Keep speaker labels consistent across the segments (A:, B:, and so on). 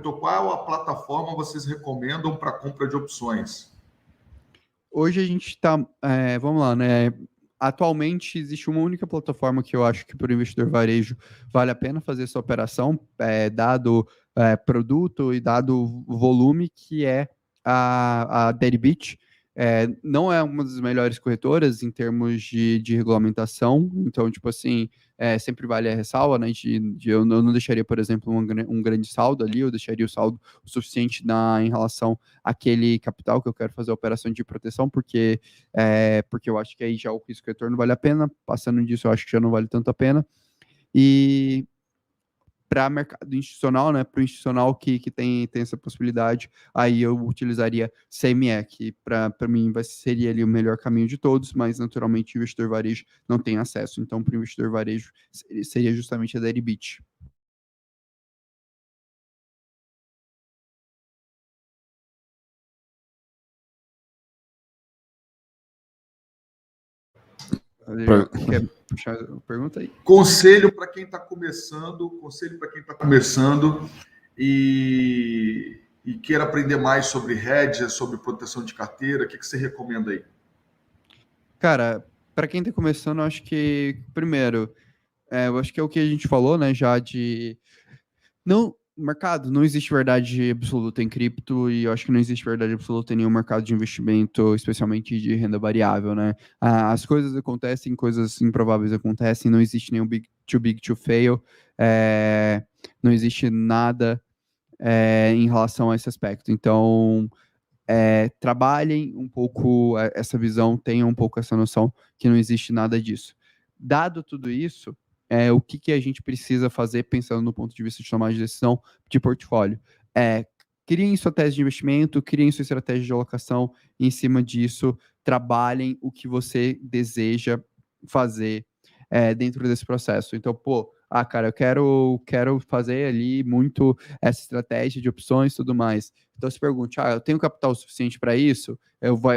A: Vitor, qual a plataforma vocês recomendam para compra de opções?
B: Hoje a gente está, vamos lá, né? Atualmente existe uma única plataforma que eu acho que para o investidor varejo vale a pena fazer essa operação, dado produto e dado volume, que é a Deribit. Não é uma das melhores corretoras em termos de regulamentação, então, tipo assim, sempre vale a ressalva, né? Eu não deixaria, por exemplo, um grande saldo ali, eu deixaria o saldo o suficiente em relação àquele capital que eu quero fazer a operação de proteção, porque eu acho que aí já o risco retorno vale a pena, passando disso eu acho que já não vale tanto a pena. E para mercado institucional, né, para o institucional que tem essa possibilidade, aí eu utilizaria CME, que para mim seria ali o melhor caminho de todos, mas naturalmente o investidor varejo não tem acesso, então para o investidor varejo seria justamente a Deribit. Quer puxar a pergunta aí?
A: Conselho para quem está começando, e queira aprender mais sobre hedge, sobre proteção de carteira, o que você recomenda aí?
B: Cara, para quem está começando, eu acho que, primeiro, eu acho que é o que a gente falou, né, já de... Não, mercado, não existe verdade absoluta em cripto e eu acho que não existe verdade absoluta em nenhum mercado de investimento, especialmente de renda variável, né? As coisas acontecem, coisas improváveis acontecem, não existe nenhum big to fail, não existe nada em relação a esse aspecto. Então, trabalhem um pouco essa visão, tenham um pouco essa noção que não existe nada disso. Dado tudo isso, o que a gente precisa fazer, pensando no ponto de vista de tomar de decisão de portfólio? Criem sua tese de investimento, criem sua estratégia de alocação, e em cima disso, trabalhem o que você deseja fazer dentro desse processo. Então, cara, eu quero fazer ali muito essa estratégia de opções e tudo mais. Então, se pergunte, eu tenho capital suficiente para isso?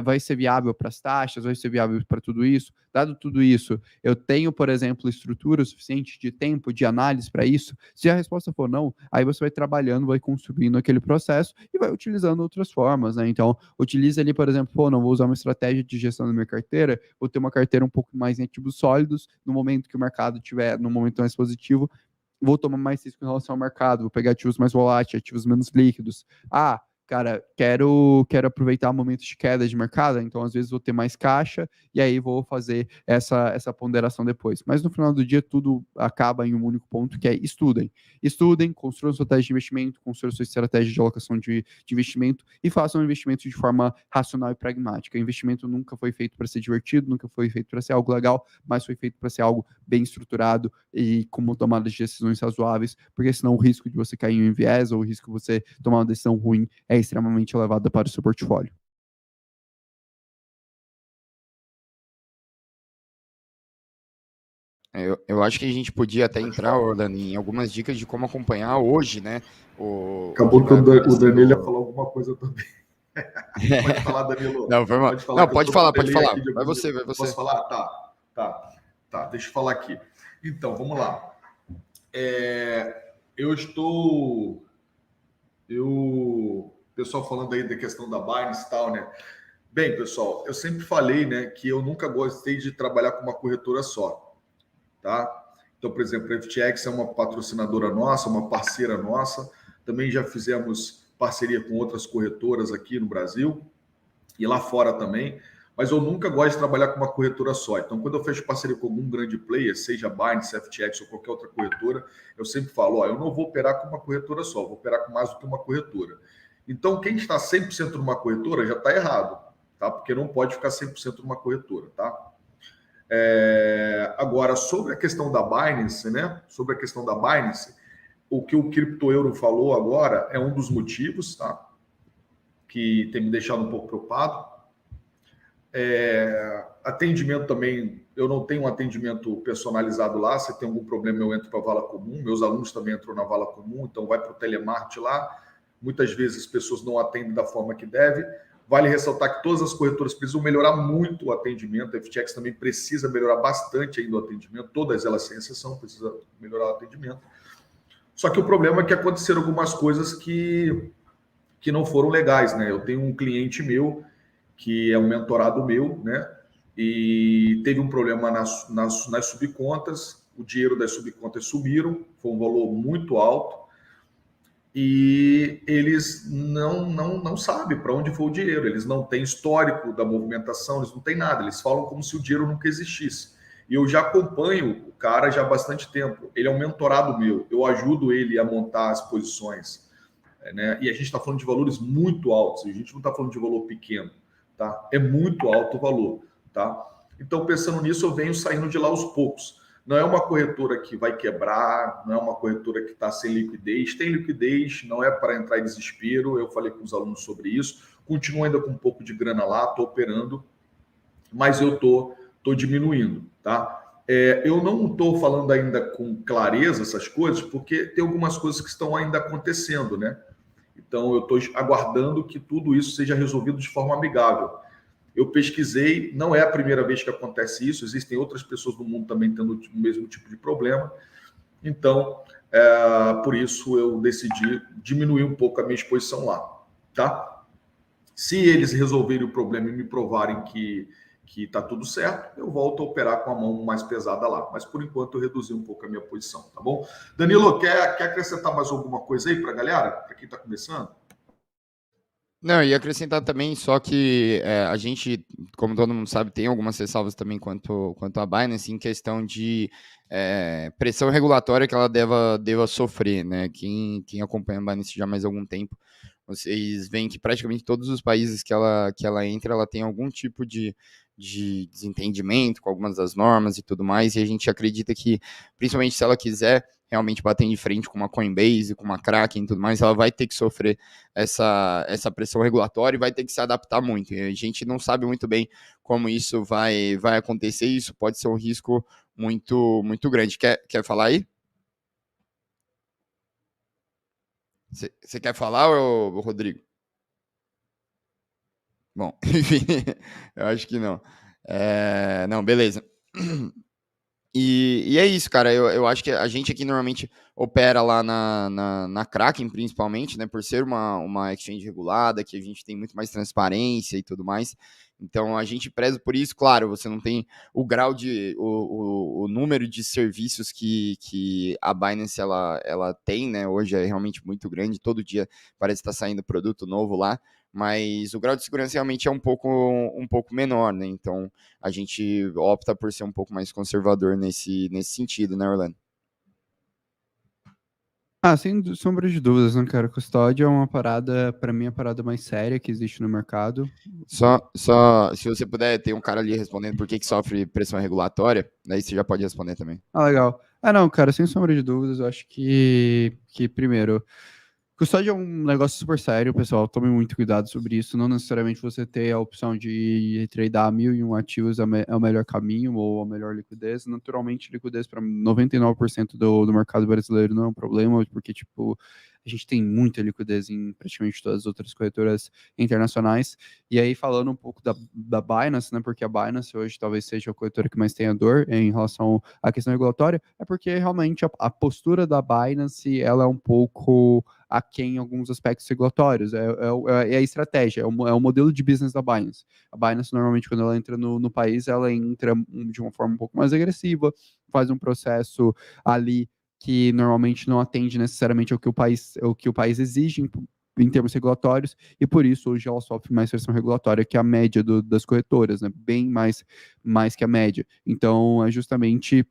B: Vai ser viável para as taxas? Vai ser viável para tudo isso? Dado tudo isso, eu tenho, por exemplo, estrutura suficiente de tempo, de análise para isso? Se a resposta for não, aí você vai trabalhando, vai construindo aquele processo e vai utilizando outras formas, né? Então, utilize ali, por exemplo, não vou usar uma estratégia de gestão da minha carteira, vou ter uma carteira um pouco mais em ativos sólidos, no momento que o mercado estiver no momento mais positivo, vou tomar mais risco em relação ao mercado, vou pegar ativos mais voláteis, ativos menos líquidos. Cara, quero aproveitar momentos de queda de mercado, então às vezes vou ter mais caixa e aí vou fazer essa ponderação depois. Mas no final do dia tudo acaba em um único ponto, que é estudem. Estudem, construam sua estratégia de investimento, construam sua estratégia de alocação de investimento e façam investimento de forma racional e pragmática. O investimento nunca foi feito para ser divertido, nunca foi feito para ser algo legal, mas foi feito para ser algo bem estruturado e com uma tomada de decisões razoáveis, porque senão o risco de você cair em um viés ou o risco de você tomar uma decisão ruim é extremamente elevada para o seu portfólio.
C: Eu acho que a gente podia até entrar, Orlando, em algumas dicas de como acompanhar hoje, né?
A: Acabou que o Danilo ia falar alguma coisa também. Pode falar, Danilo.
C: Não, foi mal. Pode falar. Vai você.
A: Posso falar? Tá. Deixa eu falar aqui. Então, vamos lá. Pessoal falando aí da questão da Binance e tal, né? Bem, pessoal, eu sempre falei, né, que eu nunca gostei de trabalhar com uma corretora só, tá? Então, por exemplo, a FTX é uma patrocinadora nossa, uma parceira nossa. Também já fizemos parceria com outras corretoras aqui no Brasil e lá fora também. Mas eu nunca gosto de trabalhar com uma corretora só. Então, quando eu fecho parceria com algum grande player, seja Binance, FTX ou qualquer outra corretora, eu sempre falo, eu não vou operar com uma corretora só, vou operar com mais do que uma corretora. Então, quem está 100% numa corretora já está errado, tá? Porque não pode ficar 100% numa corretora, tá? Agora, sobre a questão da Binance, né? Sobre a questão da Binance, o que o CryptoEuro falou agora é um dos motivos, tá? Que tem me deixado um pouco preocupado. Atendimento também, eu não tenho um atendimento personalizado lá. Se tem algum problema, eu entro para a vala comum. Meus alunos também entram na vala comum, então vai para o telemarketing lá. Muitas vezes as pessoas não atendem da forma que deve. Vale ressaltar que todas as corretoras precisam melhorar muito o atendimento. A FTX também precisa melhorar bastante ainda o atendimento. Todas elas, sem exceção, precisam melhorar o atendimento. Só que o problema é que aconteceram algumas coisas que não foram legais, né? Eu tenho um cliente meu que é um mentorado meu, né? E teve um problema nas subcontas, o dinheiro das subcontas subiram, foi um valor muito alto, e eles não sabem para onde foi o dinheiro, eles não têm histórico da movimentação, eles não têm nada, eles falam como se o dinheiro nunca existisse. E eu já acompanho o cara já há bastante tempo, ele é um mentorado meu, eu ajudo ele a montar as posições, né? E a gente está falando de valores muito altos, a gente não está falando de valor pequeno, tá? É muito alto o valor, tá? Então, pensando nisso, eu venho saindo de lá aos poucos. Não é uma corretora que vai quebrar, não é uma corretora que está sem liquidez. Tem liquidez, não é para entrar em desespero. Eu falei com os alunos sobre isso. Continuo ainda com um pouco de grana lá, estou operando, mas eu tô diminuindo, tá? Eu não estou falando ainda com clareza essas coisas, porque tem algumas coisas que estão ainda acontecendo, né? Então, eu estou aguardando que tudo isso seja resolvido de forma amigável. Eu pesquisei, não é a primeira vez que acontece isso, existem outras pessoas no mundo também tendo o mesmo tipo de problema. Então, por isso eu decidi diminuir um pouco a minha exposição lá, tá? Se eles resolverem o problema e me provarem que está tudo certo, eu volto a operar com a mão mais pesada lá. Mas, por enquanto, eu reduzi um pouco a minha posição, tá bom? Danilo, quer acrescentar mais alguma coisa aí para a galera? Para quem está começando?
C: Não, e acrescentar também, só que a gente, como todo mundo sabe, tem algumas ressalvas também quanto à Binance em questão de pressão regulatória que ela deva sofrer, né? Quem acompanha a Binance já há mais algum tempo, vocês veem que praticamente todos os países que ela entra, ela tem algum tipo de desentendimento com algumas das normas e tudo mais, e a gente acredita que, principalmente se ela quiser realmente bater de frente com uma Coinbase, com uma Kraken e tudo mais, ela vai ter que sofrer essa pressão regulatória e vai ter que se adaptar muito. E a gente não sabe muito bem como isso vai acontecer, e isso pode ser um risco muito, muito grande. Quer falar aí? Você quer falar, Rodrigo? Bom, enfim, eu acho que não. Não, beleza. E é isso, cara. Eu acho que a gente aqui normalmente opera lá na Kraken, principalmente, né? Por ser uma exchange regulada, que a gente tem muito mais transparência e tudo mais. Então a gente preza por isso, claro, você não tem o grau o número de serviços que a Binance ela tem, né? Hoje é realmente muito grande, todo dia parece estar saindo produto novo lá, mas o grau de segurança realmente é um pouco menor, né? Então a gente opta por ser um pouco mais conservador nesse sentido, né, Orlando?
B: Sem sombra de dúvidas, né, cara? Custódia é uma parada, pra mim, a parada mais séria que existe no mercado.
C: Só se você puder, ter um cara ali respondendo por que sofre pressão regulatória, daí você já pode responder também.
B: Legal. Não, cara, sem sombra de dúvidas, eu acho que primeiro, custódia é um negócio super sério, pessoal. Tome muito cuidado sobre isso. Não necessariamente você ter a opção de tradear 1.001 ativos é o melhor caminho ou a melhor liquidez. Naturalmente, liquidez para 99% do mercado brasileiro não é um problema, porque, tipo, a gente tem muita liquidez em praticamente todas as outras corretoras internacionais. E aí, falando um pouco da Binance, né, porque a Binance hoje talvez seja a corretora que mais tenha dor em relação à questão regulatória, é porque realmente a postura da Binance, ela é um pouco aquém em alguns aspectos regulatórios. É a estratégia, é o modelo de business da Binance. A Binance, normalmente, quando ela entra no país, ela entra de uma forma um pouco mais agressiva, faz um processo ali que normalmente não atende necessariamente ao que o país exige em termos regulatórios, e por isso hoje ela sofre mais pressão regulatória que a média das corretoras, né? Bem mais que a média. Então, é justamente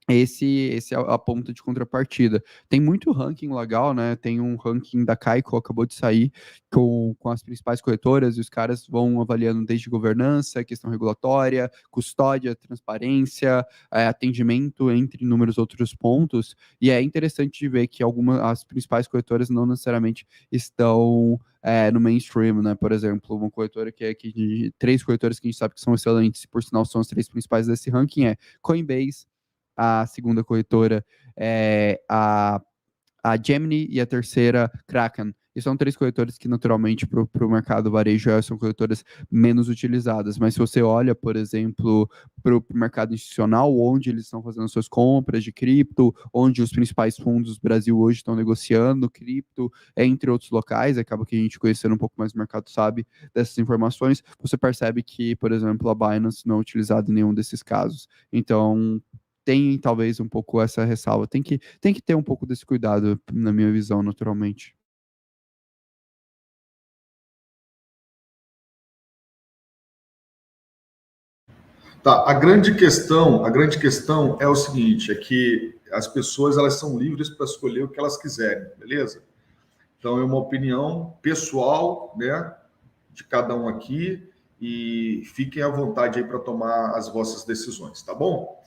B: esse é a ponta de contrapartida. Tem muito ranking legal, né? Tem um ranking da Kaiko, acabou de sair, com as principais corretoras, e os caras vão avaliando desde governança, questão regulatória, custódia, transparência, atendimento, entre inúmeros outros pontos. E é interessante de ver que as principais corretoras não necessariamente estão no mainstream, né? Por exemplo, uma corretora três corretoras que a gente sabe que são excelentes, e por sinal são as três principais desse ranking, Coinbase, a segunda corretora é a Gemini e a terceira Kraken. E são 3 corretoras que, naturalmente, para o mercado varejo, são corretoras menos utilizadas. Mas se você olha, por exemplo, para o mercado institucional, onde eles estão fazendo suas compras de cripto, onde os principais fundos do Brasil hoje estão negociando cripto, entre outros locais, acaba que a gente conhecendo um pouco mais o mercado sabe dessas informações, você percebe que, por exemplo, a Binance não é utilizada em nenhum desses casos. Então, tem talvez um pouco essa ressalva. Tem que ter um pouco desse cuidado, na minha visão, naturalmente.
A: Tá, a grande questão é o seguinte, é que as pessoas elas são livres para escolher o que elas quiserem, beleza? Então é uma opinião pessoal, né, de cada um aqui, e fiquem à vontade aí para tomar as vossas decisões, tá bom?